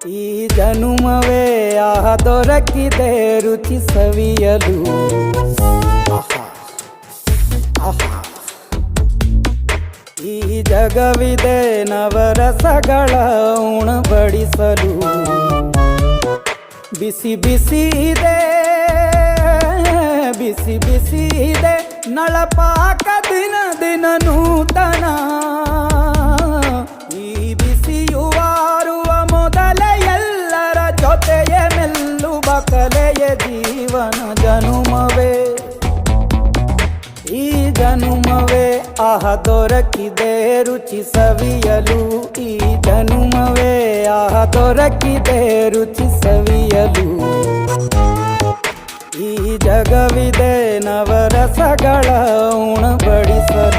ಈ ಜನುಮವೇ ಆಹ ದೊರಕಿದೆ ರುಚಿ ಸವಿಯಲು. ಆಹಾ ಆಹಾ. ಈ ಜಗವಿದೆ ನವರಸಗಳ ಉಣಬಡಿಸಲು. ಬಿಸಿ ಬಿಸಿ ಇದೆ, ಬಿಸಿ ಬಿಸಿ ಇದೆ ನಳಪಾಕ ದಿನ ದಿನ ನೂತನ. ಈ ಬಿಸಿಯುವಾರುವ ಮೊದಲೇ ಎಲ್ಲರ ಜೊತೆಯ ಮೆಲ್ಲುವ ಕಲೆಯ ಜೀವನ ಜನುಮವೇ. ಈ ಜನುಮವೇ ಆಹ ದೊರಕಿದೆ ರುಚಿ ಸವಿಯಲು. ಈ ಜನುಮವೇ ಆಹ ದೊರಕಿದೆ ರುಚಿ ಸವಿಯಲು. ಈ ಜಗವಿದೆ ನವರಸಗಳ ಉಣಬಡಿಸಲು.